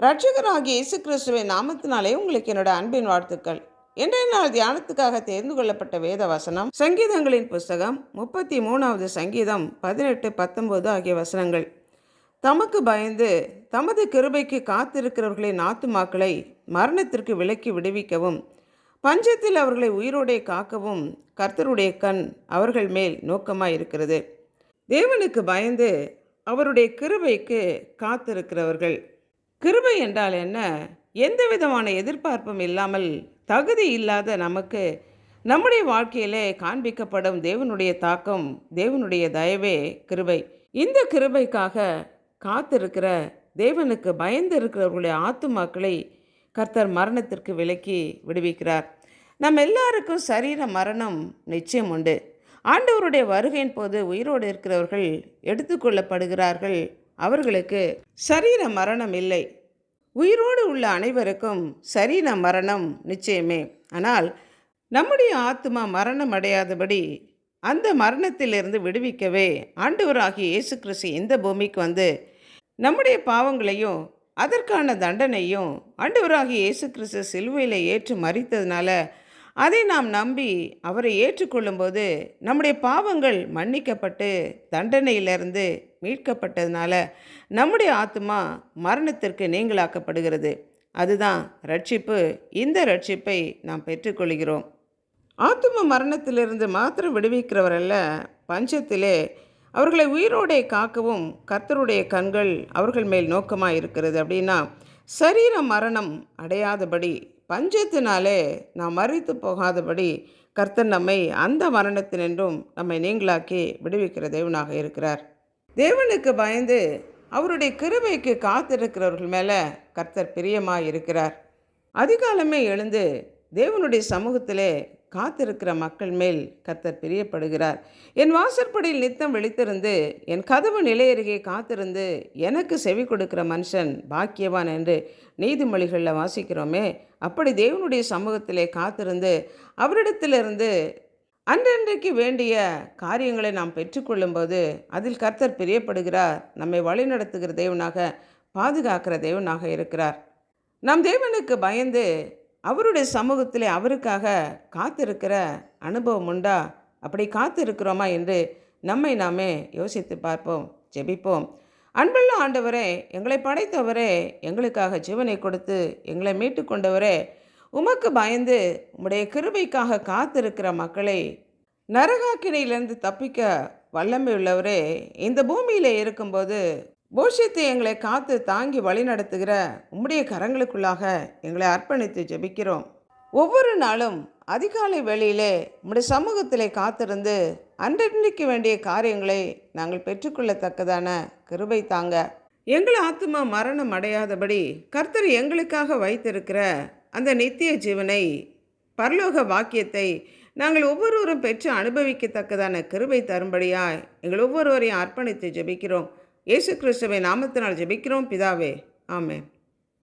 இரட்சகராகிய இயேசு கிறிஸ்துவின் நாமத்தினாலே உங்களுக்கு என்னோட அன்பின் வாழ்த்துக்கள். இன்றைய நாள் தியானத்துக்காக தேர்ந்து கொள்ளப்பட்ட வேத வசனம் சங்கீதங்களின் புஸ்தகம் 33வது சங்கீதம் 18, 19 ஆகிய வசனங்கள். தமக்கு பயந்து தமது கிருபைக்கு காத்திருக்கிறவர்களின் ஆத்துமாக்களை மரணத்திற்கு விலக்கி விடுவிக்கவும், பஞ்சத்தில் அவர்களை உயிரோடே காக்கவும் கர்த்தருடைய கண் அவர்கள் மேல் நோக்கமாயிருக்கிறது. தேவனுக்கு பயந்து அவருடைய கிருபைக்கு காத்திருக்கிறவர்கள். கிருபை என்றால் என்ன? எந்த விதமான எதிர்பார்ப்பும் இல்லாமல் தகுதி இல்லாத நமக்கு நம்முடைய வாழ்க்கையிலே காண்பிக்கப்படும் தேவனுடைய தாக்கம், தேவனுடைய தயவே கிருபை. இந்த கிருபைக்காக காத்திருக்கிற, தேவனுக்கு பயந்து இருக்கிறவர்களுடைய ஆத்துமாக்களை கர்த்தர் மரணத்திற்கு விலக்கி விடுவிக்கிறார். நம்ம எல்லாருக்கும் சரீர மரணம் நிச்சயம் உண்டு. ஆண்டவருடைய வருகையின் போது உயிரோடு இருக்கிறவர்கள் எடுத்துக்கொள்ளப்படுகிறார்கள். அவர்களுக்கு சரீர மரணம் இல்லை. உயிரோடு உள்ள அனைவருக்கும் சரீர மரணம் நிச்சயமே. ஆனால் நம்முடைய ஆத்மா மரணம் அடையாதபடி அந்த மரணத்திலிருந்து விடுவிக்கவே ஆண்டவராகிய இயேசு கிறிஸ்து இந்த பூமிக்கு வந்து நம்முடைய பாவங்களையும் அதற்கான தண்டனையும் ஆண்டவராகிய இயேசு கிறிஸ்து சிலுவையில் ஏற்று மரித்ததுனால, அதை நாம் நம்பி அவரை ஏற்றுக்கொள்ளும்போது நம்முடைய பாவங்கள் மன்னிக்கப்பட்டு தண்டனையிலிருந்து மீட்கப்பட்டதுனால நம்முடைய ஆத்மா மரணத்திற்கு நீங்களாக்கப்படுகிறது. அதுதான் ரட்சிப்பு. இந்த ரட்சிப்பை நாம் பெற்றுக்கொள்கிறோம். ஆத்ம மரணத்திலிருந்து மாத்திரம் விடுவிக்கிறவரல்ல, பஞ்சத்திலே அவர்களை உயிரோடே காக்கவும் கர்த்தருடைய கண்கள் அவர்கள் மேல் நோக்கமாக இருக்கிறது. அப்படின்னா சரீர மரணம் அடையாதபடி, பஞ்சத்தினாலே நாம் மரித்து போகாதபடி கர்த்தர் நம்மை அந்த மரணத்தினின்றும் நம்மை நீங்களாக்கி விடுவிக்கிற தேவனாக இருக்கிறார். தேவனுக்கு பயந்து அவருடைய கிருபைக்கு காத்திருக்கிறவர்கள் மேலே கர்த்தர் பிரியமாக இருக்கிறார். அதிகாலமே எழுந்து தேவனுடைய சமூகத்திலே காத்திருக்கிற மக்கள் மேல் கர்த்தர் பிரியப்படுகிறார். என் வாசற்படியில் நித்தம் விழித்திருந்து என் கதவு நிலையருகே காத்திருந்து எனக்கு செவி கொடுக்கிற மனுஷன் பாக்கியவான் என்று நீதிமொழிகளில் வாசிக்கிறோமே. அப்படி தேவனுடைய சமூகத்திலே காத்திருந்து அவரிடத்திலிருந்து அன்றன்றைக்கு வேண்டிய காரியங்களை நாம் பெற்றுக்கொள்ளும்போது அதில் கர்த்தர் பிரியப்படுகிறார். நம்மை வழிநடத்துகிற தேவனாக, பாதுகாக்கிற தேவனாக இருக்கிறார். நம் தேவனுக்கு பயந்து அவருடைய சமூகத்திலே அவருக்காக காத்திருக்கிற அனுபவம் உண்டா? அப்படி காத்திருக்கிறோமா என்று நம்மை நாமே யோசித்து பார்ப்போம். ஜெபிப்போம். அன்புள்ள ஆண்டவரே, எங்களை படைத்தவரே, எங்களுக்காக ஜீவனை கொடுத்து எங்களை மீட்டு கொண்டவரே, உமக்கு பயந்து உம்முடைய கிருபைக்காக காத்திருக்கிற மக்களை நரகாக்கினையிலிருந்து தப்பிக்க வல்லமை உள்ளவரே, இந்த பூமியில் இருக்கும்போது போஷித்து எங்களை காத்து தாங்கி வழி நடத்துகிற உம்முடைய கரங்களுக்குள்ளாக எங்களை அர்ப்பணித்து ஜெபிக்கிறோம். ஒவ்வொரு நாளும் அதிகாலை வேளையிலே உம்முடைய சமூகத்திலே காத்திருந்து அன்றன்றைக்கு வேண்டிய காரியங்களை நாங்கள் பெற்றுக்கொள்ளத்தக்கதான கிருபை தாங்க. எங்கள் ஆத்மா மரணம் அடையாதபடி கர்த்தர் எங்களுக்காக வைத்திருக்கிற அந்த நித்திய ஜீவனை, பரலோக வாக்கியத்தை நாங்கள் ஒவ்வொருவரும் பெற்று அனுபவிக்கத்தக்கதான கிருபை தரும்படியாய் எங்கள் ஒவ்வொருவரையும் அர்ப்பணித்து ஜெபிக்கிறோம். இயேசு கிறிஸ்துவின் நாமத்தினால் ஜெபிக்கிறோம் பிதாவே. ஆமென்.